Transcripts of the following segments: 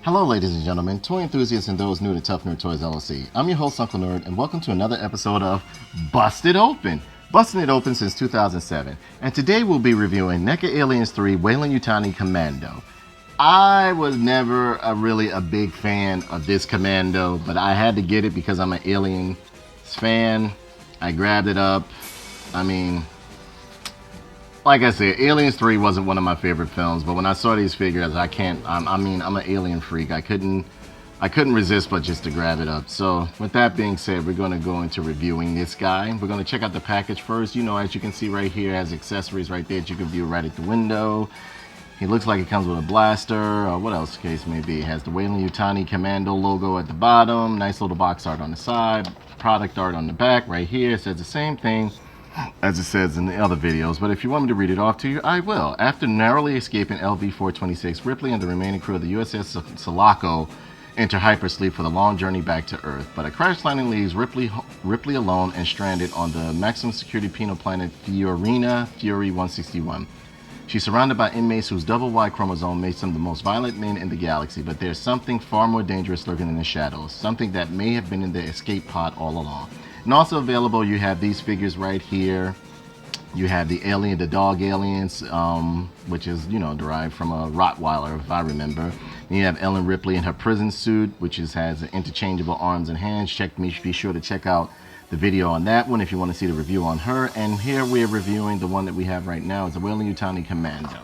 Hello, ladies and gentlemen, toy enthusiasts and those new to Tough Nerd Toys LLC. I'm your host, Uncle Nerd, and welcome to another episode of Busted Open. Busting it open since 2007. And today we'll be reviewing Neca Aliens 3 Weyland Yutani Commando. I was never really a big fan of this Commando, but I had to get it because I'm an Aliens fan. I grabbed it up. I mean, like I said, Aliens 3 wasn't one of my favorite films, but when I saw these figures, I'm an alien freak. I couldn't resist but just to grab it up. So with that being said, we're going to go into reviewing this guy. We're going to check out the package first. You know, as you can see right here, it has accessories right there that you can view right at the window. He looks like it comes with a blaster, or what else the case may be. It has the Weyland Yutani Commando logo at the bottom, nice little box art on the side, product art on the back right here. It says the same thing as it says in the other videos, but if you want me to read it off to you, I will. After narrowly escaping LV-426, Ripley and the remaining crew of the USS Sulaco enter hypersleep for the long journey back to Earth, but a crash landing leaves Ripley alone and stranded on the maximum security penal planet Fiorina Fury 161. She's surrounded by inmates whose double Y chromosome makes them the most violent men in the galaxy, but there's something far more dangerous lurking in the shadows, something that may have been in the escape pod all along. And also available, you have these figures right here. You have the alien, the dog aliens, which is, you know, derived from a Rottweiler, if I remember. And you have Lt.Ripley in her prison suit, which has interchangeable arms and hands. Be sure to check out the video on that one if you want to see the review on her. And here we're reviewing the one that we have right now. It's the Weyland Yutani Commando.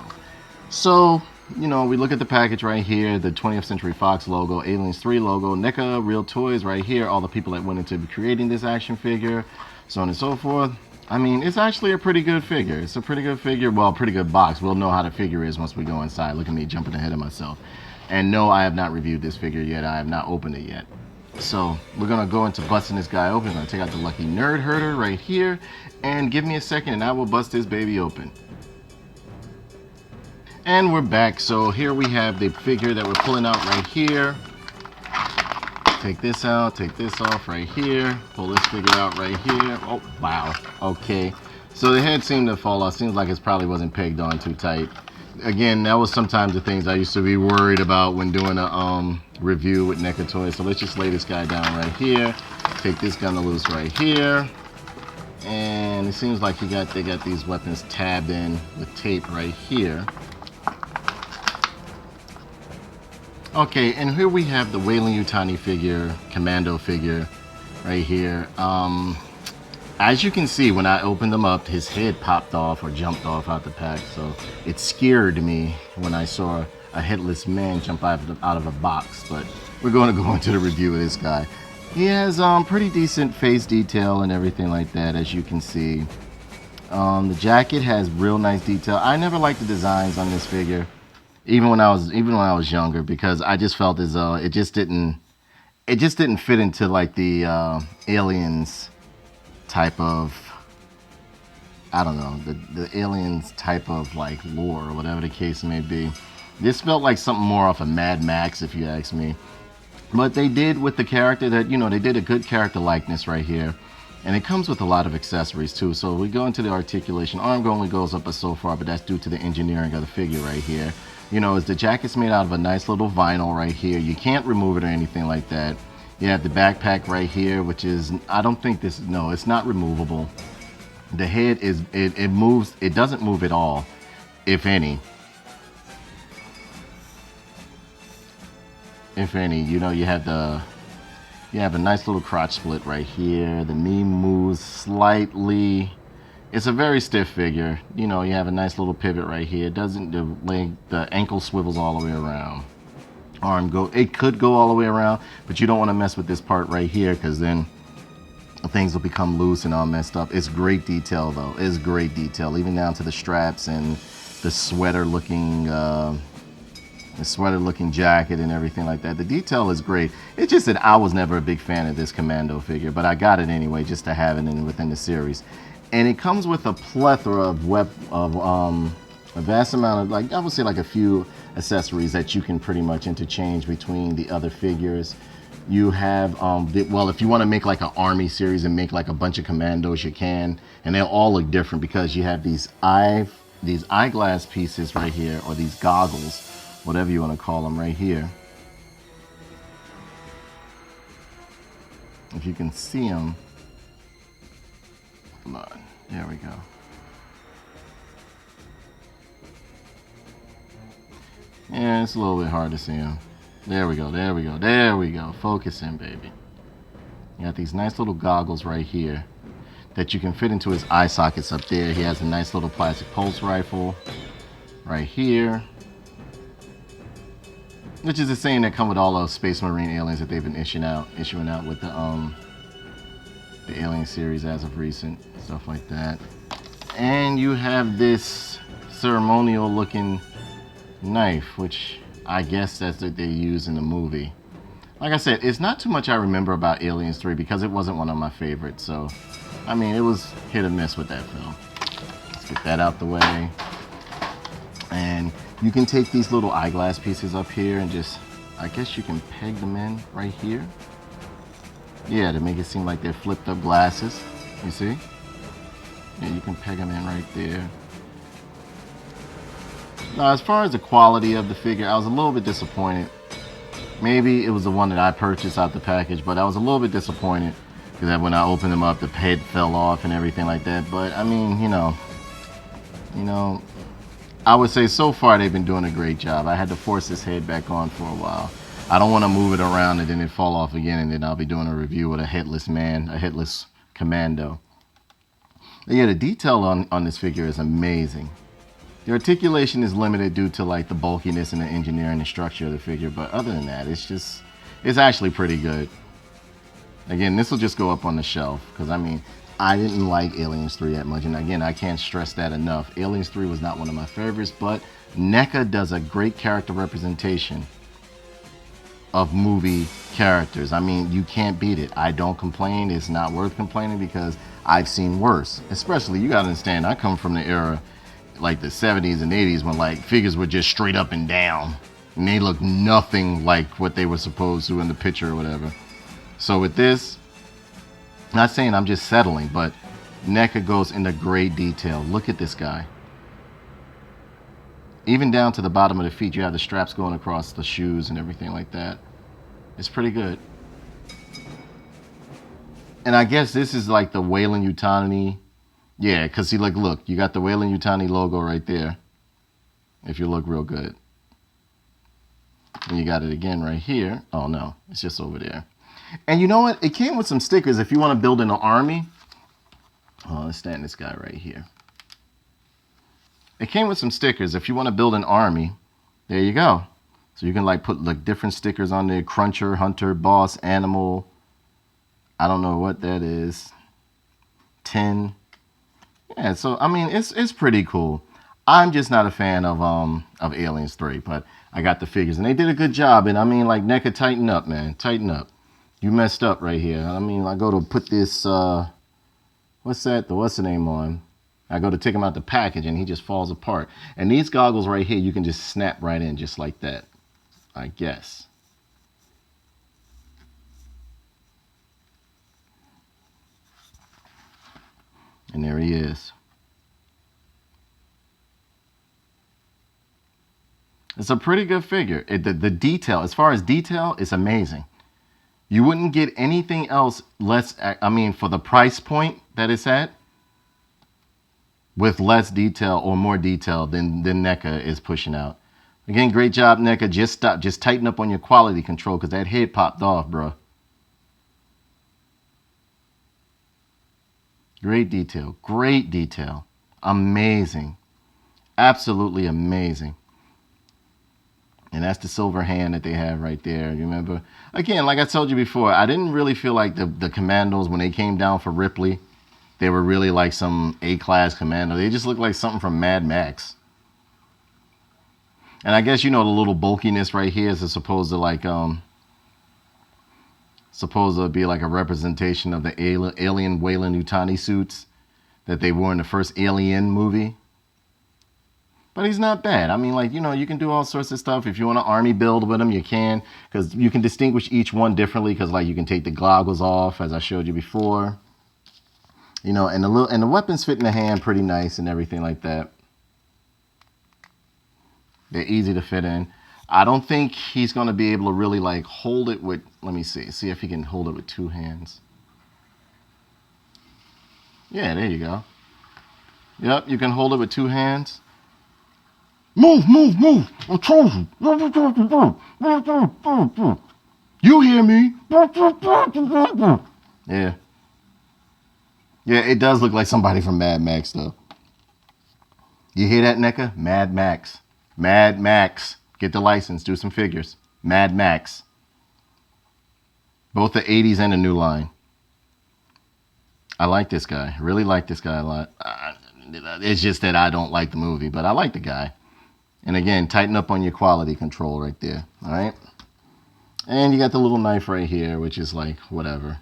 So, you know, we look at the package right here, the 20th Century Fox logo, Aliens 3 logo, Neca Real Toys right here, all the people that went into creating this action figure, so on and so forth. I mean, it's actually a pretty good figure. It's a pretty good figure. Well, pretty good box. We'll know how the figure is once we go inside. Look at me jumping ahead of myself. And no, I have not reviewed this figure yet. I have not opened it yet. So we're going to go into busting this guy open. I'm going to take out the lucky nerd herder right here. And give me a second and I will bust this baby open. And we're back. So here we have the figure that we're pulling out right here. Take this out, take this off right here. Pull this figure out right here. Oh, wow. Okay. So the head seemed to fall off. Seems like it probably wasn't pegged on too tight. Again, that was sometimes the things I used to be worried about when doing a review with Neca toys. So let's just lay this guy down right here. Take this gun loose right here. And it seems like they got these weapons tabbed in with tape right here. Okay, and here we have the Weyland Yutani figure, Commando figure, right here. As you can see, when I opened them up, his head popped off or jumped off out the pack. So it scared me when I saw a headless man jump out of a box. But we're going to go into the review of this guy. He has pretty decent face detail and everything like that, as you can see. The jacket has real nice detail. I never liked the designs on this figure. Even when I was younger, because I just felt as though it just didn't fit into like the aliens type of, I don't know, the aliens type of like lore or whatever the case may be. This felt like something more off of Mad Max, if you ask me. But they did with the character that, you know, they did a good character likeness right here. And it comes with a lot of accessories too. So we go into the articulation. Arm only goes up so far, but that's due to the engineering of the figure right here. You know, the jacket's made out of a nice little vinyl right here. You can't remove it or anything like that. You have the backpack right here, which is, I don't think this, no, it's not removable. The head is, it moves, it doesn't move at all, if any. If any, you know, you have a nice little crotch split right here. The knee moves slightly. It's a very stiff figure. You know, you have a nice little pivot right here. It doesn't, the ankle swivels all the way around. It could go all the way around, but you don't want to mess with this part right here because then things will become loose and all messed up. It's great detail though. It's great detail, even down to the straps and the sweater looking jacket and everything like that. The detail is great. It's just that I was never a big fan of this Commando figure, but I got it anyway just to have it within the series. And it comes with a plethora of a vast amount of, like, I would say like a few accessories that you can pretty much interchange between the other figures. You have, well, if you want to make like an army series and make like a bunch of commandos, you can. And they'll all look different because you have these eyeglass pieces right here, or these goggles, whatever you want to call them right here. if you can see him. Come on, there we go. Yeah, it's a little bit hard to see him. There we go, there we go, there we go. Focus in, baby. You got these nice little goggles right here that you can fit into his eye sockets up there. He has a nice little plastic pulse rifle right here, which is the same that come with all those Space Marine aliens that they've been issuing out with the Alien series as of recent, stuff like that. And you have this ceremonial looking knife, which I guess that's what they use in the movie. Like I said, it's not too much I remember about Aliens 3 because it wasn't one of my favorites. So, I mean, it was hit or miss with that film. Let's get that out the way. And you can take these little eyeglass pieces up here and just, I guess you can peg them in right here. Yeah, to make it seem like they're flipped up glasses. You see? Yeah, you can peg them in right there. Now, as far as the quality of the figure, I was a little bit disappointed. Maybe it was the one that I purchased out the package, but I was a little bit disappointed because when I opened them up, the head fell off and everything like that. But I mean, you know, I would say so far they've been doing a great job. I had to force this head back on for a while. I don't want to move it around and then it fall off again, and then I'll be doing a review with a headless man, a headless commando. But yeah, the detail on this figure is amazing. The articulation is limited due to like the bulkiness and the engineering and structure of the figure, but other than that, it's actually pretty good. Again, this will just go up on the shelf because I mean, I didn't like Aliens 3 that much, and again, I can't stress that enough. Aliens 3 was not one of my favorites, but Neca does a great character representation of movie characters. I mean, you can't beat it. I don't complain. It's not worth complaining because I've seen worse. Especially, you gotta understand, I come from the era like the 70s and 80s when like figures were just straight up and down and they looked nothing like what they were supposed to in the picture or whatever. So with this, not saying I'm just settling, but Neca goes into great detail. Look at this guy. Even down to the bottom of the feet, you have the straps going across the shoes and everything like that. It's pretty good. And I guess this is like the Weyland Yutani. Yeah, because see, like, look, you got the Weyland Yutani logo right there. If you look real good. And you got it again right here. Oh, no, it's just over there. And you know what? It came with some stickers if you want to build an army. Oh, let's stand this guy right here. It came with some stickers. If you want to build an army, there you go. So you can like put like different stickers on there. Cruncher, Hunter, Boss, Animal. I don't know what that is. 10. Yeah, so I mean it's pretty cool. I'm just not a fan of Aliens 3, but I got the figures and they did a good job. And I mean, like, Neca, tighten up, man. Tighten up. You messed up right here. I mean, I go to put this what's the name on? I go to take him out the package and he just falls apart. And these goggles right here, you can just snap right in just like that, I guess. And there he is. It's a pretty good figure. The detail, as far as detail, is amazing. You wouldn't get anything else less, I mean, for the price point that it's at, with less detail or more detail than Neca is pushing out. Again, great job, Neca. Just tighten up on your quality control because that head popped off, bro. Great detail. Great detail. Amazing. Absolutely amazing. And that's the silver hand that they have right there. You remember? Again, like I told you before, I didn't really feel like the Commandos, when they came down for Ripley, they were really like some A-class commando. They just looked like something from Mad Max. And I guess, you know, the little bulkiness right here is supposed to like supposed to be like a representation of the alien Weyland Yutani suits that they wore in the first Alien movie. But he's not bad. I mean, like, you know, you can do all sorts of stuff. If you want an army build with him, you can, because you can distinguish each one differently, because like you can take the goggles off, as I showed you before. You know, and the weapons fit in the hand pretty nice and everything like that. They're easy to fit in. I don't think he's going to be able to really like hold it with, let me see if he can hold it with 2 hands. Yeah, there you go. Yep, you can hold it with 2 hands. Move, move, move. I told you. You hear me? Yeah. Yeah, it does look like somebody from Mad Max, though. You hear that, Neca? Mad Max. Mad Max. Get the license. Do some figures. Mad Max. Both the 80s and the new line. I like this guy. I really like this guy a lot. It's just that I don't like the movie, but I like the guy. And again, tighten up on your quality control right there. All right? And you got the little knife right here, which is like whatever.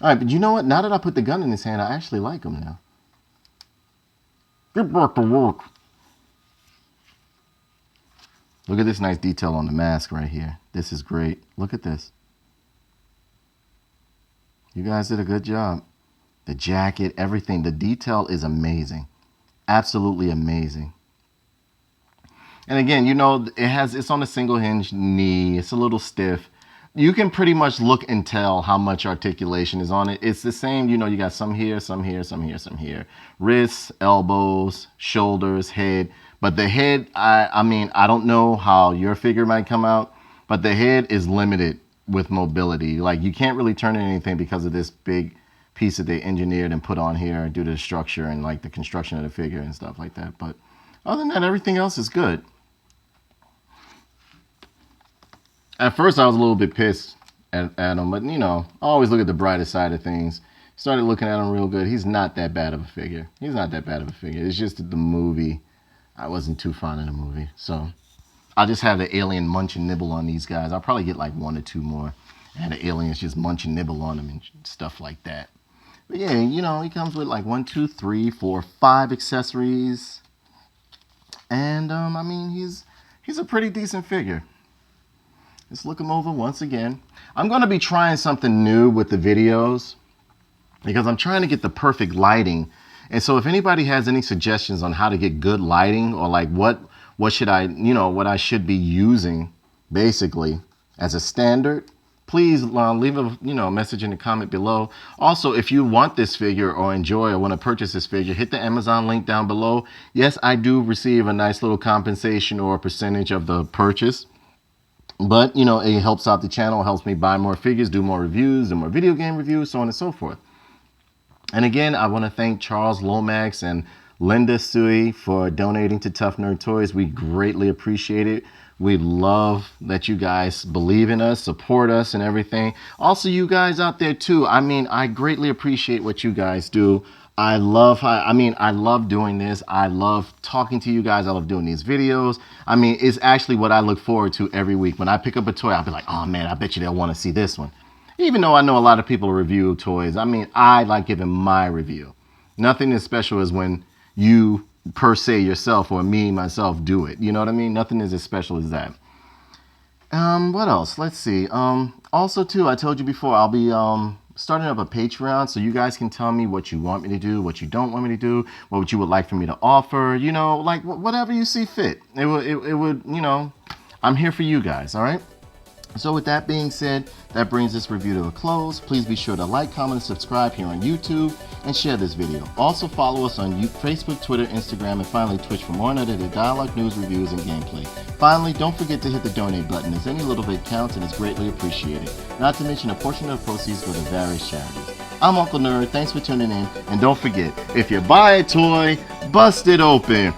All right, but you know what? Now that I put the gun in his hand, I actually like him now. Get back to work. Look at this nice detail on the mask right here. This is great. Look at this. You guys did a good job. The jacket, everything. The detail is amazing. Absolutely amazing. And again, you know, it's on a single hinge knee. It's a little stiff. You can pretty much look and tell how much articulation is on it. It's the same, you know, you got some here, some here, some here, some here. Wrists, elbows, shoulders, head. But the head, I mean, I don't know how your figure might come out, but the head is limited with mobility. Like, you can't really turn it anything because of this big piece that they engineered and put on here due to the structure and like the construction of the figure and stuff like that. But other than that, everything else is good. At first, I was a little bit pissed at him, but you know, I always look at the brighter side of things. Started looking at him real good. He's not that bad of a figure. He's not that bad of a figure. It's just that the movie, I wasn't too fond of the movie. So I'll just have the alien munch and nibble on these guys. I'll probably get like 1 or 2 more. And the aliens just munch and nibble on them and stuff like that. But yeah, you know, he comes with like 1, 2, 3, 4, 5 accessories. And I mean, he's a pretty decent figure. Let's look him over once again. I'm going to be trying something new with the videos because I'm trying to get the perfect lighting. And so if anybody has any suggestions on how to get good lighting or like what should I, you know, what I should be using basically as a standard, please leave a message in the comment below. Also, if you want this figure or enjoy or want to purchase this figure, hit the Amazon link down below. Yes, I do receive a nice little compensation or a percentage of the purchase. But, you know, it helps out the channel, helps me buy more figures, do more reviews, do more video game reviews, so on and so forth. And again, I want to thank Charles Lomax and Linda Sui for donating to Tough Nerd Toys. We greatly appreciate it. We love that you guys believe in us, support us and everything. Also, you guys out there too. I mean, I greatly appreciate what you guys do. I love doing this. I love talking to you guys. I love doing these videos. I mean, it's actually what I look forward to every week. When I pick up a toy, I'll be like, oh man, I bet you they'll want to see this one. Even though I know a lot of people review toys, I mean, I like giving my review. Nothing as special as when you, per se, yourself or me, myself, do it. You know what I mean? Nothing is as special as that. What else? Let's see. Also, too, I told you before, I'll be starting up a Patreon, so you guys can tell me what you want me to do, what you don't want me to do, what you would like for me to offer, you know, like whatever you see fit. It would, you know, I'm here for you guys, all right? So with that being said, that brings this review to a close. Please be sure to like, comment, and subscribe here on YouTube, and share this video. Also follow us on Facebook, Twitter, Instagram, and finally Twitch for more unedited dialogue, news, reviews, and gameplay. Finally, don't forget to hit the donate button, as any little bit counts and is greatly appreciated. Not to mention a portion of the proceeds go to various charities. I'm Uncle Nerd, thanks for tuning in, and don't forget, if you buy a toy, bust it open.